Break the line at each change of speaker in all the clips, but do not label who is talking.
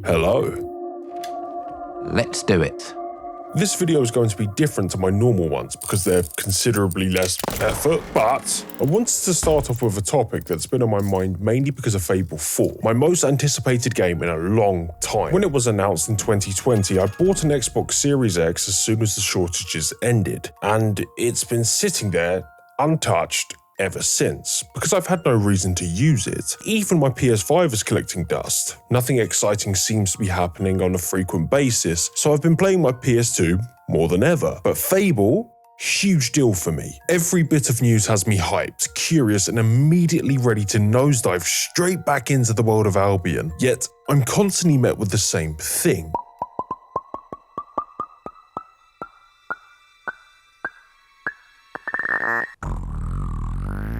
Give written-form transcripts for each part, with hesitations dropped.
Hello.
Let's do it.
This video is going to be different to my normal ones because they're considerably less effort, but I wanted to start off with a topic that's been on my mind mainly because of Fable 4, my most anticipated game in a long time. When it was announced in 2020, I bought an Xbox Series X as soon as the shortages ended, and it's been sitting there untouched ever since, because I've had no reason to use it. Even my PS5 is collecting dust. Nothing exciting seems to be happening on a frequent basis, so I've been playing my PS2 more than ever. But Fable, huge deal for me. Every bit of news has me hyped, curious, and immediately ready to nosedive straight back into the world of Albion. Yet, I'm constantly met with the same thing.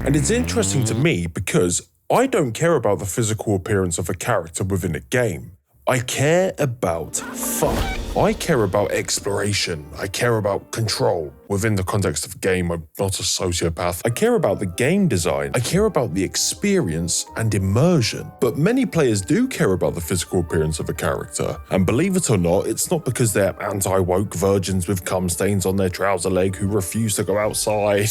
And it's interesting to me because I don't care about the physical appearance of a character within a game. I care about fun. I care about exploration. I care about control. Within the context of a game, I'm not a sociopath. I care about the game design. I care about the experience and immersion. But many players do care about the physical appearance of a character. And believe it or not, it's not because they're anti-woke virgins with cum stains on their trouser leg who refuse to go outside.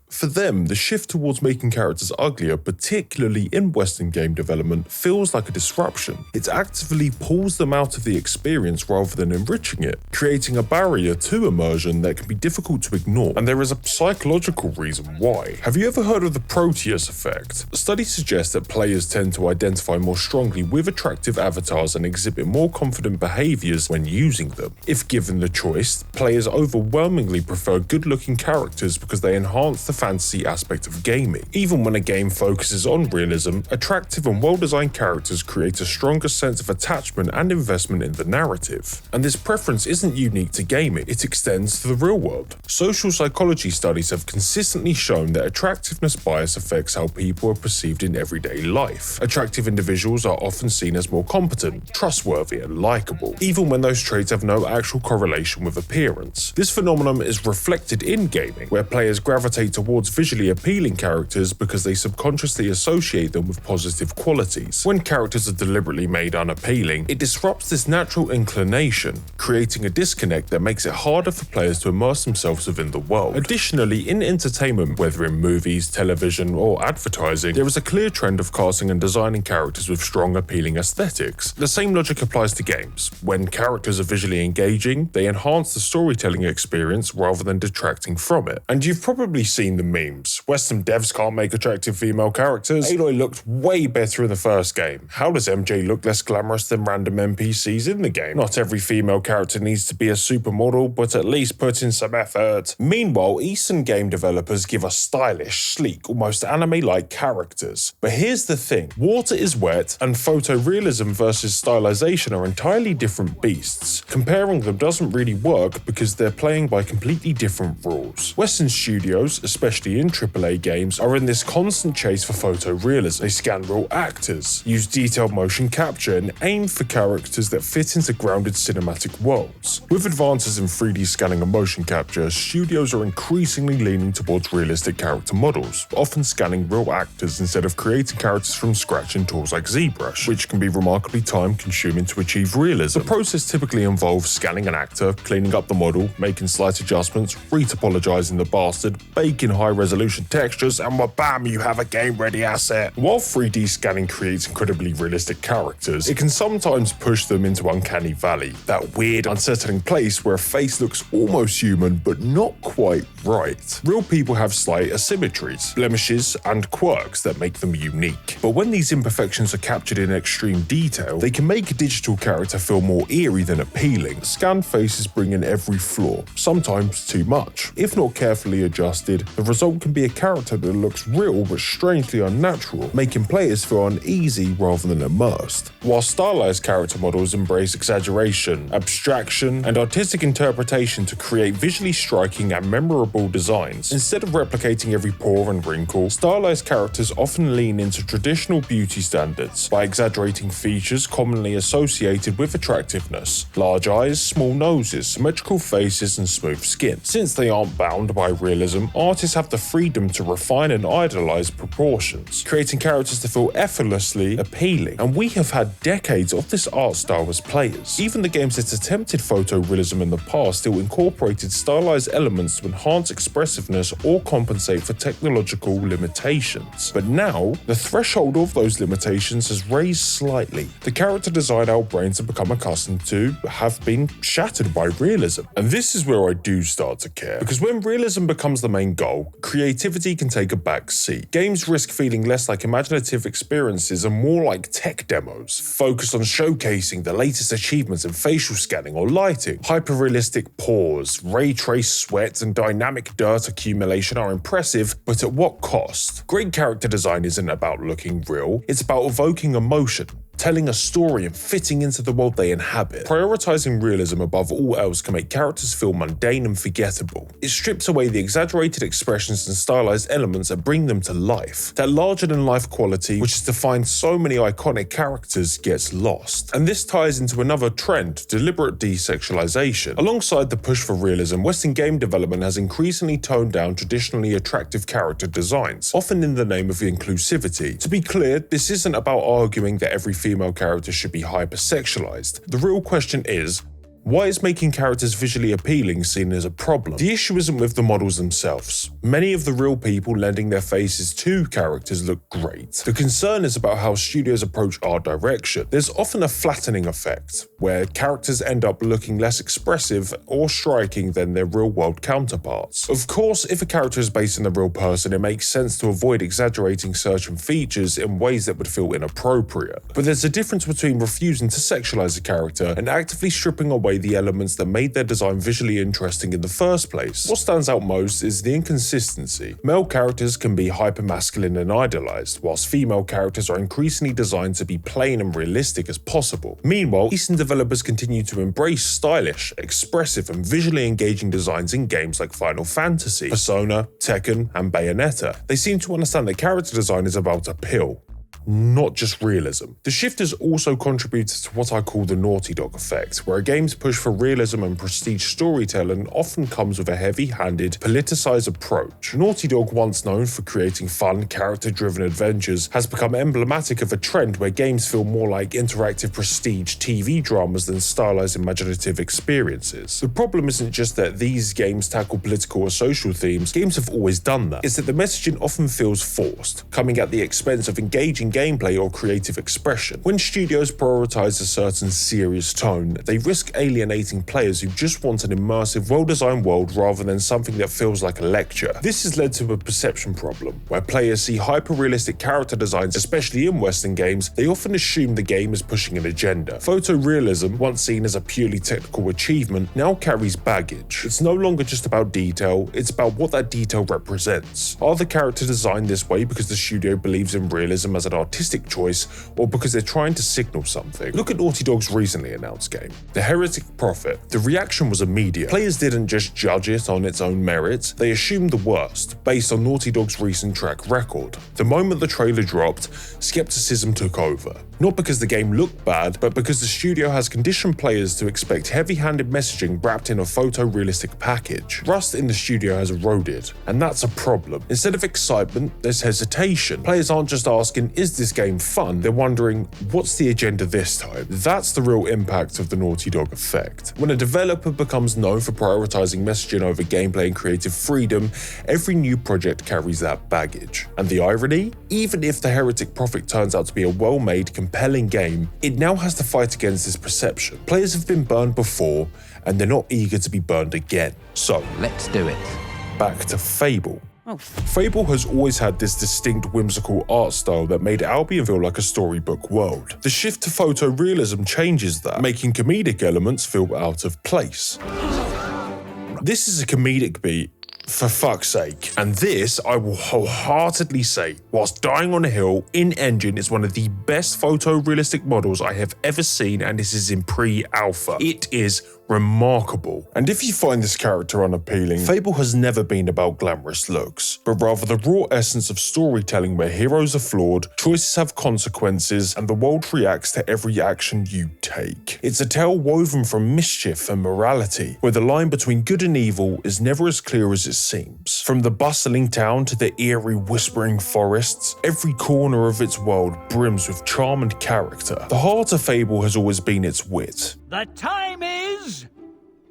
For them, the shift towards making characters uglier, particularly in Western game development, feels like a disruption. It actively pulls them out of the experience rather than enriching it, creating a barrier to immersion that can be difficult to ignore. And there is a psychological reason why. Have you ever heard of the Proteus effect? Studies suggest that players tend to identify more strongly with attractive avatars and exhibit more confident behaviors when using them. If given the choice, players overwhelmingly prefer good-looking characters because they enhance the fantasy aspect of gaming. Even when a game focuses on realism, attractive and well-designed characters create a stronger sense of attachment and investment in the narrative. And this preference isn't unique to gaming, it extends to the real world. Social psychology studies have consistently shown that attractiveness bias affects how people are perceived in everyday life. Attractive individuals are often seen as more competent, trustworthy, and likable, even when those traits have no actual correlation with appearance. This phenomenon is reflected in gaming, where players gravitate towards visually appealing characters because they subconsciously associate them with positive qualities. When characters are deliberately made unappealing, it disrupts this natural inclination, creating a disconnect that makes it harder for players to immerse themselves within the world. Additionally, in entertainment, whether in movies, television, or advertising, there is a clear trend of casting and designing characters with strong, appealing aesthetics. The same logic applies to games. When characters are visually engaging, they enhance the storytelling experience rather than detracting from it. And you've probably seen the memes. Western devs can't make attractive female characters. Aloy looked way better in the first game. How does MJ look less glamorous than random NPCs in the game? Not every female character needs to be a supermodel, but at least put in some effort. Meanwhile, Eastern game developers give us stylish, sleek, almost anime-like characters. But here's the thing. Water is wet, and photorealism versus stylization are entirely different beasts. Comparing them doesn't really work because they're playing by completely different rules. Western studios, especially in AAA games, are in this constant chase for photorealism. They scan real actors, use detailed motion capture, and aim for characters that fit into grounded cinematic worlds. With advances in 3D scanning and motion capture, studios are increasingly leaning towards realistic character models, often scanning real actors instead of creating characters from scratch in tools like ZBrush, which can be remarkably time-consuming to achieve realism. The process typically involves scanning an actor, cleaning up the model, making slight adjustments, retopologizing the bastard, baking high-resolution textures, and bam, you have a game-ready asset. While 3D scanning creates incredibly realistic characters, it can sometimes push them into uncanny valley, that weird, unsettling place where a face looks almost human but not quite right. Real people have slight asymmetries, blemishes, and quirks that make them unique. But when these imperfections are captured in extreme detail, they can make a digital character feel more eerie than appealing. Scanned faces bring in every flaw, sometimes too much. If not carefully adjusted, the result can be a character that looks real but strangely unnatural, making players feel uneasy rather than immersed. While stylized character models embrace exaggeration, abstraction, and artistic interpretation to create visually striking and memorable designs, instead of replicating every pore and wrinkle, stylized characters often lean into traditional beauty standards by exaggerating features commonly associated with attractiveness: large eyes, small noses, symmetrical faces, and smooth skin. Since they aren't bound by realism, artists have the freedom to refine and idealize proportions, creating characters to feel effortlessly appealing. And we have had decades of this art style as players. Even the games that attempted photorealism in the past still incorporated stylized elements to enhance expressiveness or compensate for technological limitations. But now, the threshold of those limitations has raised slightly. The character design our brains have become accustomed to have been shattered by realism. And this is where I do start to care, because when realism becomes the main goal, creativity can take a back seat. Games risk feeling less like imaginative experiences and more like tech demos, focused on showcasing the latest achievements in facial scanning or lighting. Hyper-realistic pores, ray-traced sweat, and dynamic dirt accumulation are impressive, but at what cost? Great character design isn't about looking real, it's about evoking emotion, telling a story and fitting into the world they inhabit. Prioritizing realism above all else can make characters feel mundane and forgettable. It strips away the exaggerated expressions and stylized elements that bring them to life. That larger-than-life quality, which has defined so many iconic characters, gets lost. And this ties into another trend, deliberate desexualization. Alongside the push for realism, Western game development has increasingly toned down traditionally attractive character designs, often in the name of inclusivity. To be clear, this isn't about arguing that every female character should be hypersexualized. The real question is, why is making characters visually appealing seen as a problem? The issue isn't with the models themselves. Many of the real people lending their faces to characters look great. The concern is about how studios approach art direction. There's often a flattening effect, where characters end up looking less expressive or striking than their real-world counterparts. Of course, if a character is based on a real person, it makes sense to avoid exaggerating certain features in ways that would feel inappropriate. But there's a difference between refusing to sexualize a character and actively stripping away the elements that made their design visually interesting in the first place. What stands out most is the inconsistency. Male characters can be hypermasculine and idealized, whilst female characters are increasingly designed to be plain and realistic as possible. Meanwhile, Eastern developers continue to embrace stylish, expressive, and visually engaging designs in games like Final Fantasy, Persona, Tekken, and Bayonetta. They seem to understand that character design is about appeal, not just realism. The shift has also contributed to what I call the Naughty Dog effect, where a game's push for realism and prestige storytelling often comes with a heavy-handed, politicized approach. Naughty Dog, once known for creating fun, character-driven adventures, has become emblematic of a trend where games feel more like interactive prestige TV dramas than stylized imaginative experiences. The problem isn't just that these games tackle political or social themes, games have always done that. It's that the messaging often feels forced, coming at the expense of engaging gameplay or creative expression. When studios prioritize a certain serious tone, they risk alienating players who just want an immersive, well-designed world rather than something that feels like a lecture. This has led to a perception problem, where players see hyper-realistic character designs, especially in Western games. They often assume the game is pushing an agenda. Photorealism, once seen as a purely technical achievement, now carries baggage. It's no longer just about detail, it's about what that detail represents. Are the characters designed this way because the studio believes in realism as an artistic choice, or because they're trying to signal something? Look at Naughty Dog's recently announced game, The Heretic Prophet. The reaction was immediate. Players didn't just judge it on its own merits, they assumed the worst, based on Naughty Dog's recent track record. The moment the trailer dropped, skepticism took over. Not because the game looked bad, but because the studio has conditioned players to expect heavy-handed messaging wrapped in a photorealistic package. Trust in the studio has eroded, and that's a problem. Instead of excitement, there's hesitation. Players aren't just asking, is this game fun? They're wondering, what's the agenda this time? That's the real impact of the Naughty Dog effect. When a developer becomes known for prioritizing messaging over gameplay and creative freedom, every new project carries that baggage. And the irony? Even if The Heretic Prophet turns out to be a well-made, compelling game, it now has to fight against this perception. Players have been burned before, and they're not eager to be burned again. So,
let's do it.
Back to Fable. Fable has always had this distinct whimsical art style that made Albion feel like a storybook world. The shift to photorealism changes that, making comedic elements feel out of place. This is a comedic beat, for fuck's sake. And this, I will wholeheartedly say, whilst dying on a hill, in-engine is one of the best photorealistic models I have ever seen, and this is in pre-alpha. It is remarkable. And if you find this character unappealing, Fable has never been about glamorous looks, but rather the raw essence of storytelling where heroes are flawed, choices have consequences, and the world reacts to every action you take. It's a tale woven from mischief and morality, where the line between good and evil is never as clear as it seems. From the bustling town to the eerie whispering forests, every corner of its world brims with charm and character. The heart of Fable has always been its wit.
The time is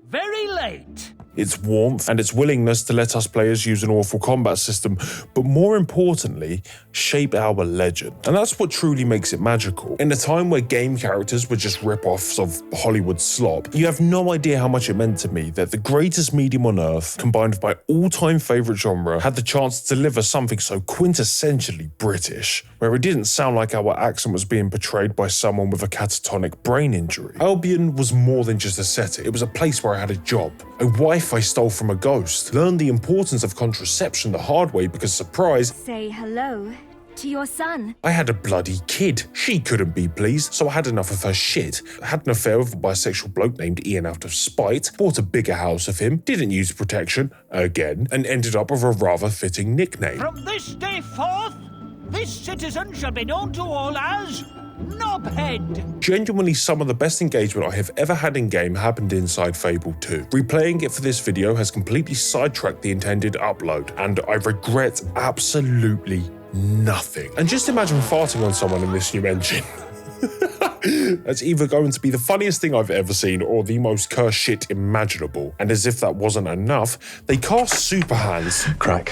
very late.
Its warmth and its willingness to let us players use an awful combat system, but more importantly, shape our legend. And that's what truly makes it magical. In a time where game characters were just rip-offs of Hollywood slop, you have no idea how much it meant to me that the greatest medium on earth, combined with my all-time favourite genre, had the chance to deliver something so quintessentially British, where it didn't sound like our accent was being portrayed by someone with a catatonic brain injury. Albion was more than just a setting, it was a place where I had a job, a wife I stole from a ghost, learned the importance of contraception the hard way because, surprise,
say hello to your son.
I had a bloody kid. She couldn't be pleased, so I had enough of her shit. Had an affair with a bisexual bloke named Ian out of spite, bought a bigger house of him, didn't use protection, again, and ended up with a rather fitting nickname.
From this day forth, this citizen shall be known to all as Knobhead.
Genuinely, some of the best engagement I have ever had in game happened inside Fable 2. Replaying it for this video has completely sidetracked the intended upload, and I regret absolutely nothing. And just imagine farting on someone in this new engine. That's either going to be the funniest thing I've ever seen or the most cursed shit imaginable. And as if that wasn't enough, they cast super hands.
Crack.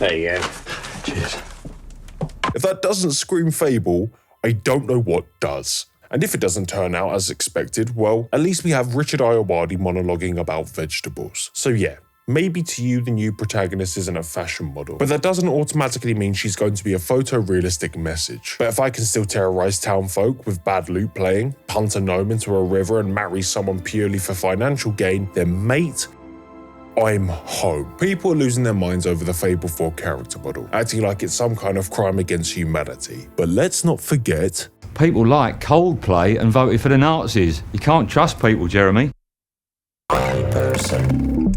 There you go. Cheers.
If that doesn't scream Fable, I don't know what does. And if it doesn't turn out as expected, well, at least we have Richard Ayoade monologuing about vegetables. So yeah, maybe to you the new protagonist isn't a fashion model, but that doesn't automatically mean she's going to be a photorealistic message. But if I can still terrorize townfolk with bad loot playing, punt a gnome into a river and marry someone purely for financial gain, then mate, I'm home. People are losing their minds over the Fable 4 character model, acting like it's some kind of crime against humanity. But let's not forget,
people like Coldplay and voted for the Nazis. You can't trust people, Jeremy.
Person.